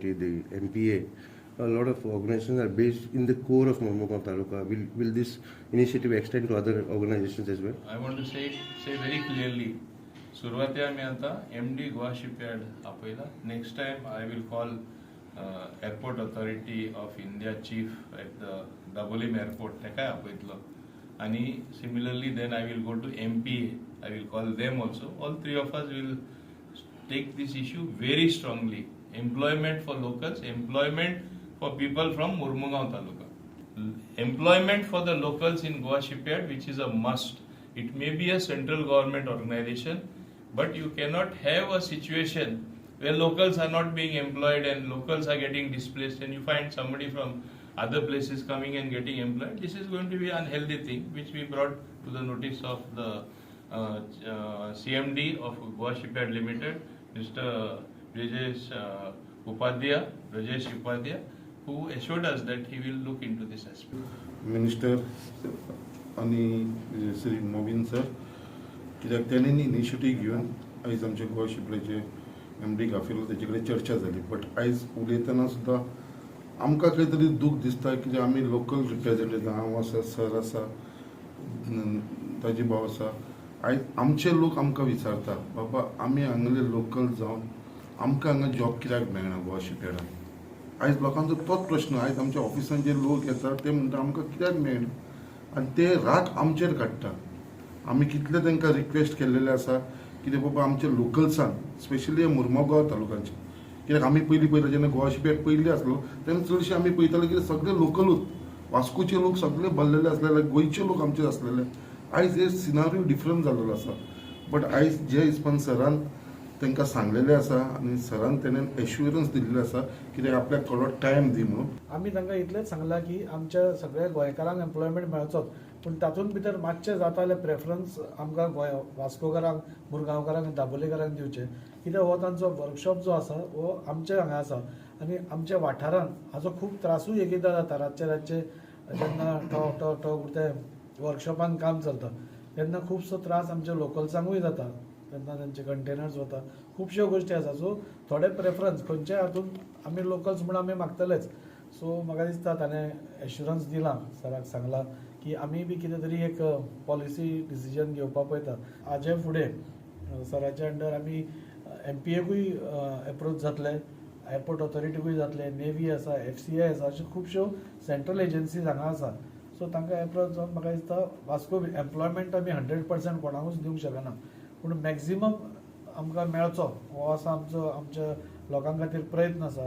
Authority, the MPA, a lot of organizations are based in the core of Mormugao Taluka. Will this initiative extend to other organizations as well? I want to say very clearly. सुरुवातीला मी आता MD Goa shipyard आपयला. Next time I will call Airport Authority of India chief at the Dabolim Airport. तेका आपयतलो. आणि similarly then I will go to MPA. I will call them also. All three of us will take this issue very strongly. Employment for locals, employment for people from Mormugao Taluka. Employment for the locals in Goa Shipyard, which is a must. It may be a central government organization, but you cannot have a situation where locals are not being employed and locals are getting displaced, and you find somebody from other places coming and getting employed. This is going to be an unhealthy thing, which we brought to the notice of the CMD of Goa Shipyard Limited, Mr. Rajesh Upadhyaya, who assured us that he will look into this aspect. Minister आणि Shri मोविन sir कित्याक त्यांनी initiative घेऊन आयज आमच्या Goa शिपयार्डाचे MD गाफिलो तेजे कडेन चर्चा जाली. बट आयज उलयतना सुद्दां आमकां खंय तरी दूख दिसता की आमी लोकल रिप्रेझेंटेटिव्ह हांव आसा, सर आसा, ताजी भाव आसा. आयज आमचे लोक आमकां विचारता बाबा आमी हांगले लोकल जावन आमकां हांगा जॉब कित्याक मेळना गोवा शिपयार्डान. आयज लोकांचो तोच प्रश्न. आयज आमच्या ऑफिसान जे लोक येतात ते म्हणटा आमकां कित्याक मेळना, आनी ते राग आमचेर काडटा. आमी कितले तांकां रिक्वेस्ट केल्लेले आसा कितें बाबा आमच्या लोकल्सान, स्पेशली मुर्मुगांव तालुक्याचे, कित्याक आमी पयलीं जेन्ना गोवा शिपयार्ड पयलीं आसलो तेन्ना चडशे आमी पळयताले की सगळे लोकलूच, वास्कोचे लोक सगळे भरलेले आसलेले, गोंयचे लोक आमचे आसलेले. आयज हे सिनारियो डिफरंट जाल्लो आसा. बट आयज जे हिसपान सरान तांकां सांगलेले आसा आनी सरान तेणेन एश्युरन्स दिल्लेले आसा कित्याक आपल्याक थोडो टायम दी म्हणून. आमी तांकां इतलेंच सांगलां की आमच्या सगळ्या गोंयकारांक एम्प्लॉयमेंट मेळचोच, पूण तातूंत भितर मातशें जातालें प्रेफरन्स आमकां वास्कोकारांक, मुरगांवकारांक, दाबोलेकारांक दिवचें. कित्याक हो तांचो वर्कशॉप जो आसा हो आमच्या हांगा आसा आनी आमच्या वाठारांत हाचो खूब त्रासूय एकएकदां जाता. रातचे जेन्ना टो ते वर्कशॉपान काम चलता तेन्ना खुबसो त्रास आमच्या लोकल्सांकूय जाता. तेन्ना तांचे कंटेनर्स वता, खुबश्यो गोश्टी आसा. सो थोडे प्रेफरन्स खंयच्याय हातूंत आमी लोकल्स म्हूण आमी मागतलेच. सो म्हाका दिसता ताणें एश्युरन्स दिलां, सराक सांगलां की आमी बी कितें तरी एक पॉलिसी डिसिजन घेवपाक पळयता. हाजे फुडें सराच्या अंडर आमी MPAकूय एप्रोच जातले, एअरपोर्ट ऑथॉरिटीकूय जातले, नेव्ही आसा, FCI आसा, अश्यो खुबश्यो सेंट्रल एजन्सीज हांगा आसा. सो तांकां एप्रोच जावन म्हाका दिसता वास्को एम्प्लॉयमेंट आमी 100% कोणाकूच दिवंक शकना, पूण मॅक्झिमम आमकां मेळचो हो आसा आमच्या लोकां खातीर प्रयत्न आसा.